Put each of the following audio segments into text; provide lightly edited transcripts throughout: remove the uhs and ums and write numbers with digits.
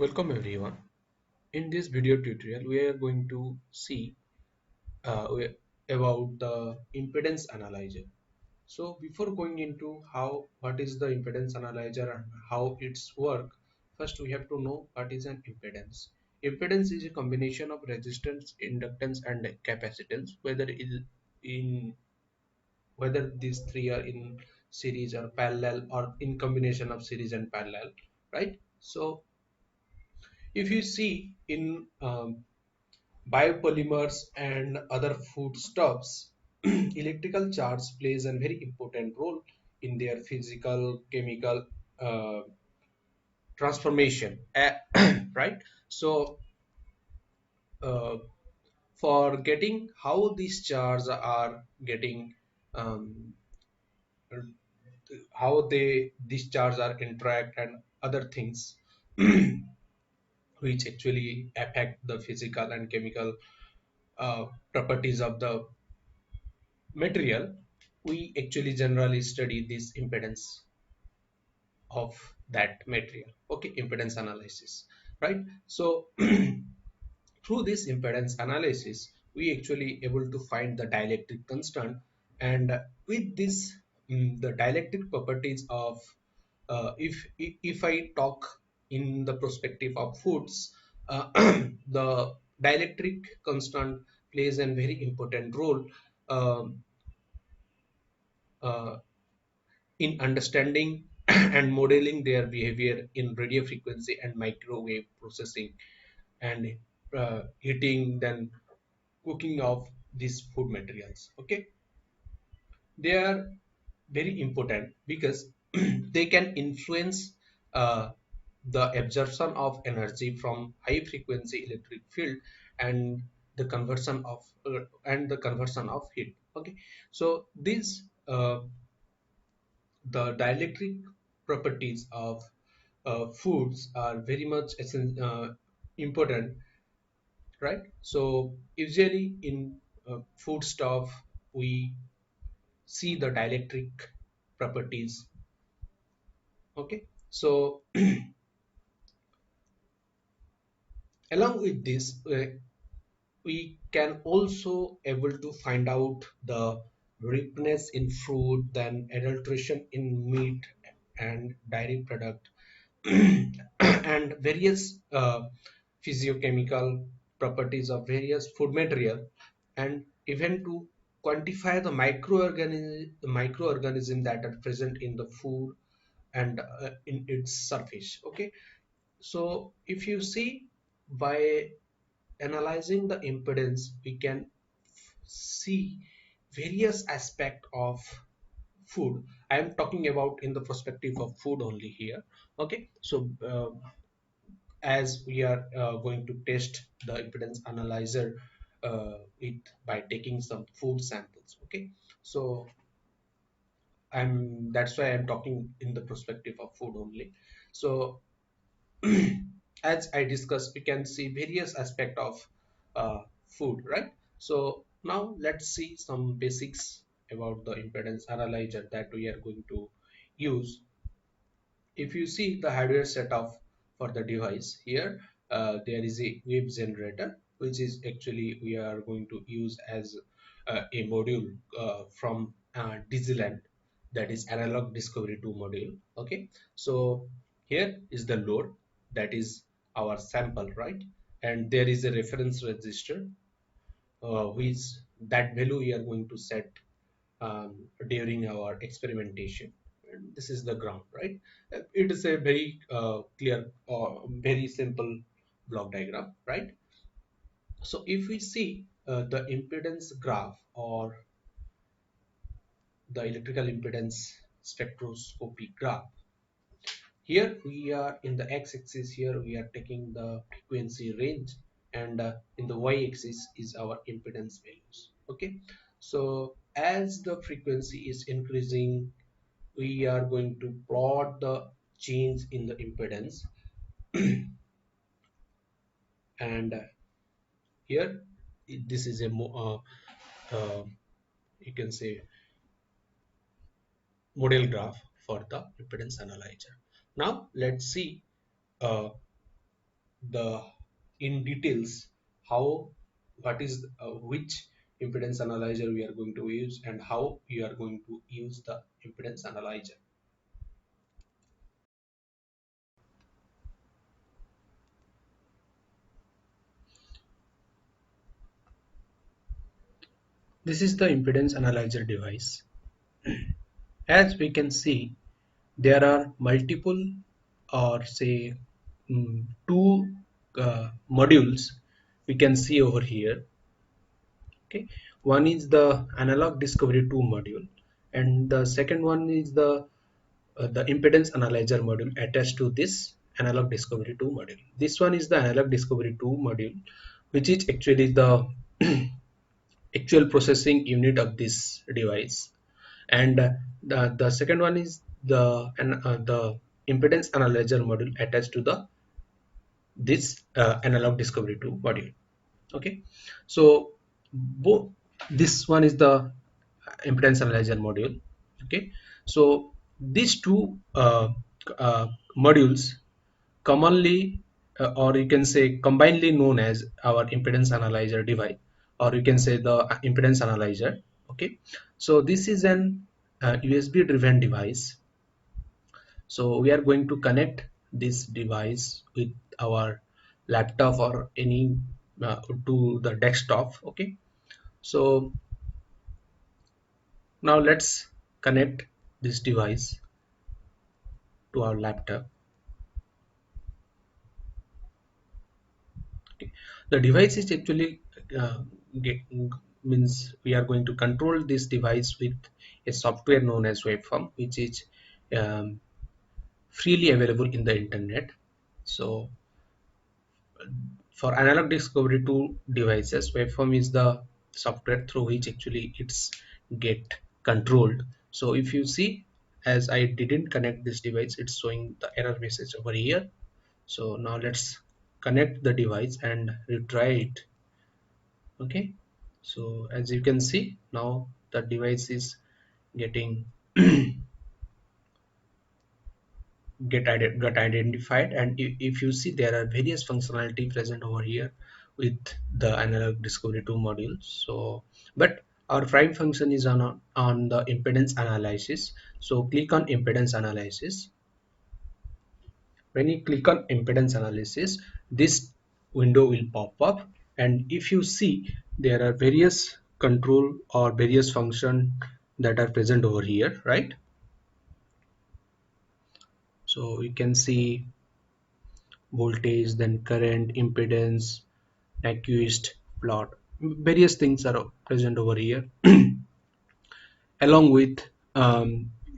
Welcome everyone. In this video tutorial, we are going to see about the impedance analyzer. So before going into what is the impedance analyzer and how it's work, first we have to know what is an impedance. Impedance is a combination of resistance, inductance, and capacitance. In whether these three are in series or parallel or in combination of series and parallel, right? So if you see in biopolymers and other foodstuffs, electrical charge plays a very important role in their physical, chemical uh, transformation, right? So, uh, for getting how these charges are getting, um, how these charges are interact and other things, which actually affect the physical and chemical properties of the material, we actually generally study this impedance of that material. Okay, impedance analysis, right? So through this impedance analysis, we actually able to find the dielectric constant, and with this, the dielectric properties of if I talk in the perspective of foods, the dielectric constant plays a very important role um, uh, in understanding and modeling their behavior in radio frequency and microwave processing and heating, then cooking of these food materials. Okay, they are very important because they can influence uh, the absorption of energy from high frequency electric field and the conversion of heat. Okay, so these the dielectric properties of foods are very much important, right? So usually in food stuff, we see the dielectric properties. Okay, so along with this, we can also able to find out the ripeness in fruit, then adulteration in meat and dairy product, and various physiochemical properties of various food material, and even to quantify the microorganism that are present in the food and in its surface. Okay, so if you see, by analyzing the impedance, we can see various aspect of food. I am talking about in the perspective of food only here. Okay, so as we are going to test the impedance analyzer it by taking some food samples. Okay, so that's why I'm talking in the perspective of food only. So as I discussed, we can see various aspect of food, right? So now let's see some basics about the impedance analyzer that we are going to use. If you see the hardware setup for the device here, there is a wave generator, which is actually we are going to use as a module from Digiland, that is analog discovery 2 module. Okay, so here is the load, that is our sample, right? And there is a reference register, which that value we are going to set during our experimentation. And this is the ground, right? It is a very clear or very simple block diagram, right? So if we see the impedance graph or the electrical impedance spectroscopy graph, here we are in the x-axis, here we are taking the frequency range, and in the y-axis is our impedance values. Okay, so as the frequency is increasing, we are going to plot the change in the impedance. And here this is a you can say model graph for the impedance analyzer. Now let's see, uh, the in details how what is which impedance analyzer we are going to use and how you are going to use the impedance analyzer. This is the impedance analyzer device. As we can see, there are multiple or say two modules we can see over here. Okay, one is the analog discovery 2 module, and the second one is the impedance analyzer module attached to this analog discovery 2 module. This one is the analog discovery 2 module, which is actually the actual processing unit of this device, and the second one is the impedance analyzer module attached to the this analog discovery 2 module. Okay, so both this one is the impedance analyzer module. Okay, so these two modules commonly or you can say combinedly known as our impedance analyzer device, or you can say the impedance analyzer. Okay, so this is an USB driven device. So we are going to connect this device with our laptop or any to the desktop. Okay, so now let's connect this device to our laptop. Okay. The device is actually get, means we are going to control this device with a software known as waveform, which is um, freely available in the internet. So for analog discovery 2 devices, waveform is the software through which actually it's get controlled. So if you see, as I didn't connect this device, it's showing the error message over here. So now let's connect the device and retry it. Okay, so as you can see, now the device is getting got identified, and if you see, there are various functionality present over here with the analog discovery 2 modules. So but our prime function is on the impedance analysis. So click on impedance analysis. When you click on impedance analysis, this window will pop up, and if you see, there are various control or various function that are present over here, right? So you can see voltage, then current, impedance, accused, plot, various things are present over here along with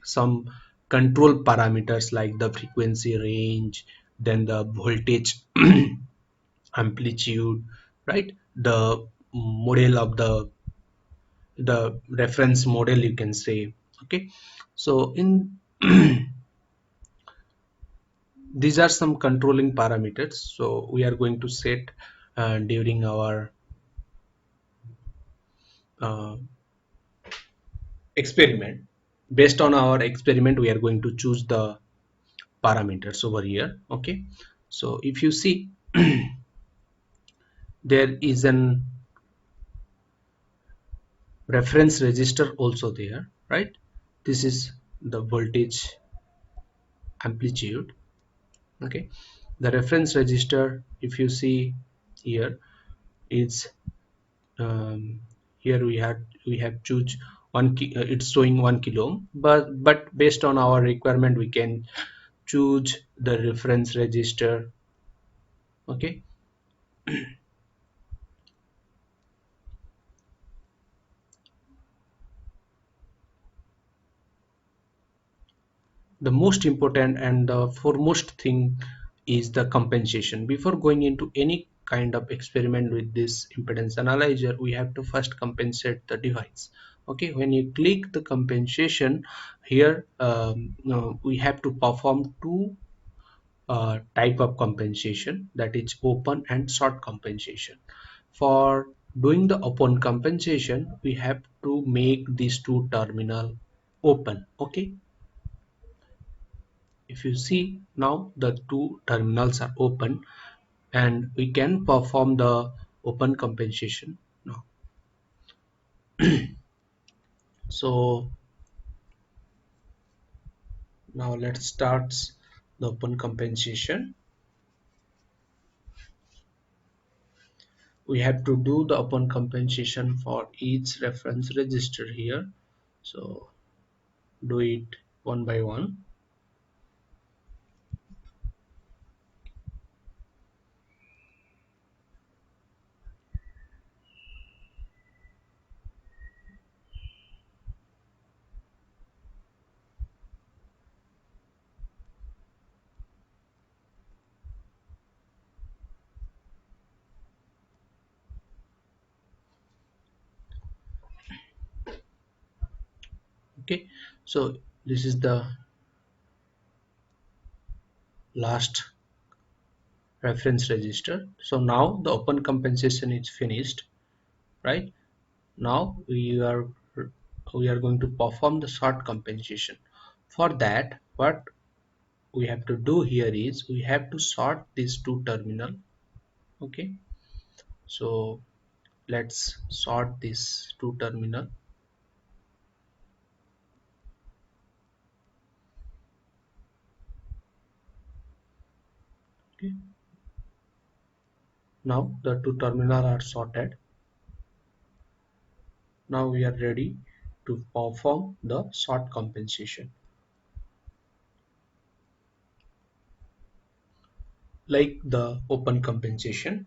some control parameters like the frequency range, then the voltage amplitude, right? The model of the reference model, you can say. Okay, so in these are some controlling parameters, so we are going to set during our uh, experiment. Based on our experiment, we are going to choose the parameters over here. Okay, so if you see, there is an reference register also there, right? This is the voltage amplitude. Okay, the reference register, if you see here, is here we have choose it's showing 1 kilo ohm, but based on our requirement we can choose the reference register. Okay, the most important and the foremost thing is the compensation. Before going into any kind of experiment with this impedance analyzer, we have to first compensate the device. Okay, when you click the compensation here, no, we have to perform two type of compensation, that is open and short compensation. For doing the open compensation, we have to make these two terminal open. Okay, if you see, now the two terminals are open, and we can perform the open compensation now. So now let's start the open compensation. We have to do the open compensation for each reference register here. So do it one by one. Okay, so this is the last reference register. So now the open compensation is finished, right? Now we are going to perform the short compensation. For that, what we have to do here is we have to sort these two terminal. Okay, so let's sort this two terminal. Okay, now the two terminal are sorted. Now we are ready to perform the short compensation. Like the open compensation,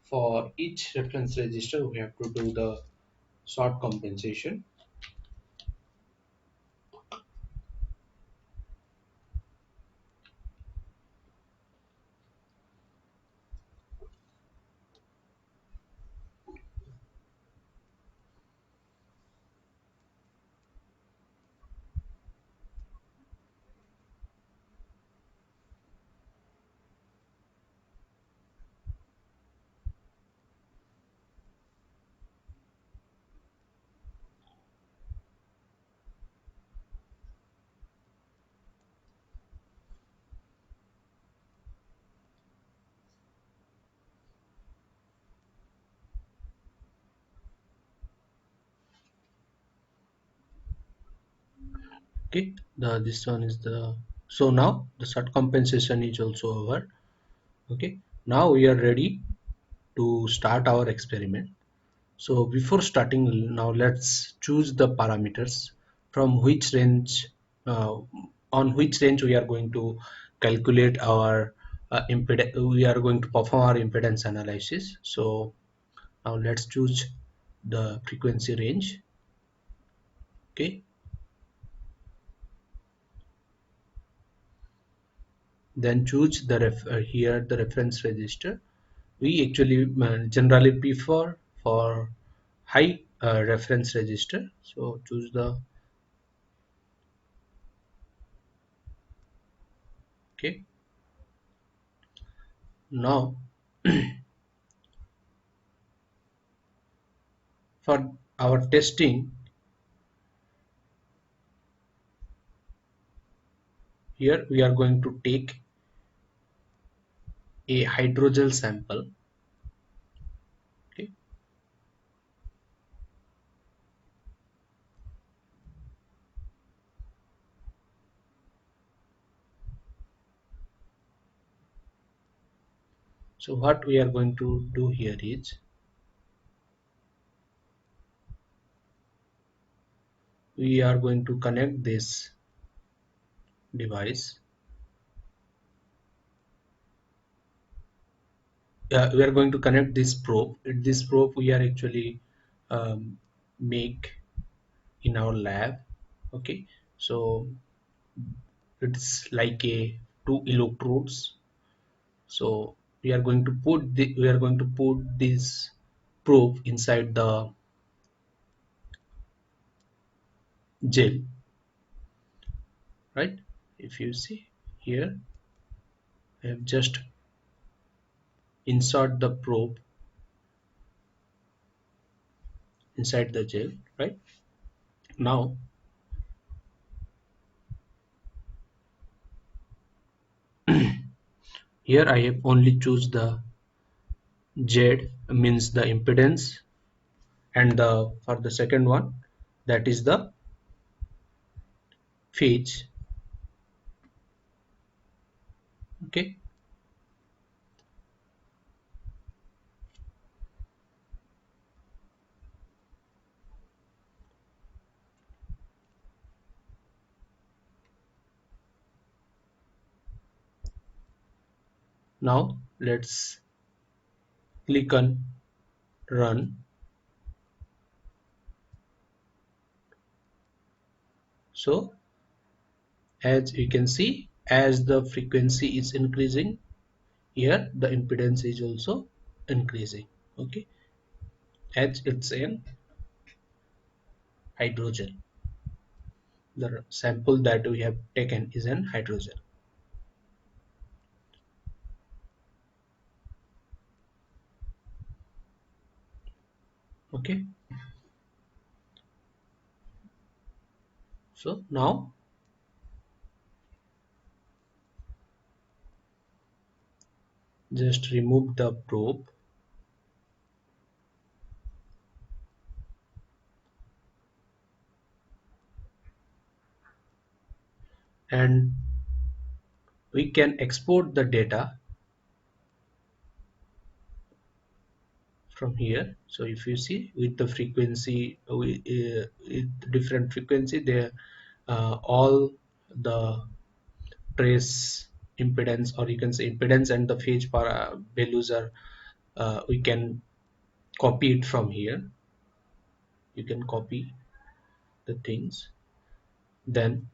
for each reference register we have to do the short compensation. Okay, the this one is the, so now the short compensation is also over. Okay, now we are ready to start our experiment. So before starting, now let's choose the parameters from which range, on which range we are going to calculate our impedance. We are going to perform our impedance analysis. So now let's choose the frequency range. Okay, then choose the here the reference register. We actually generally prefer for high reference register. So choose the, okay. Now for our testing, here we are going to take a hydrogel sample. Okay, so what we are going to do here is we are going to connect this device. We are going to connect this probe. This probe we are actually make in our lab. Okay, so it's like a two electrodes. So we are going to put this probe inside the gel, right? If you see here, I have just insert the probe inside the gel, right? Now here I have only choose the Z means the impedance, and the for the second one, that is the phase. Okay, now let's click on run. So as you can see, as the frequency is increasing, here the impedance is also increasing. Okay, as it's in hydrogen, the sample that we have taken is in hydrogen. Okay, so now just remove the probe and we can export the data from here. So if you see with the frequency, with different frequency, there all the trace impedance, or you can say impedance, and the phase para values are we can copy it from here. You can copy the things, then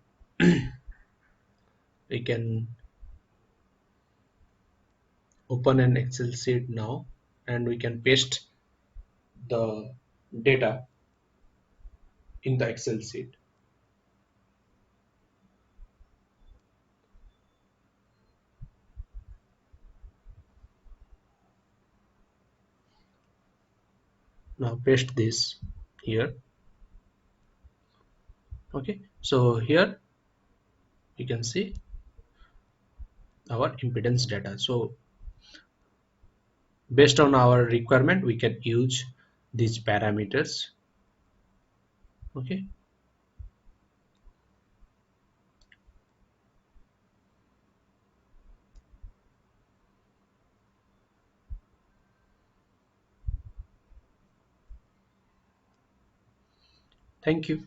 we can open an Excel sheet now, and we can paste the data in the Excel sheet. Now paste this here. Okay, so here you can see our impedance data. So based on our requirement, we can use these parameters. Okay, thank you.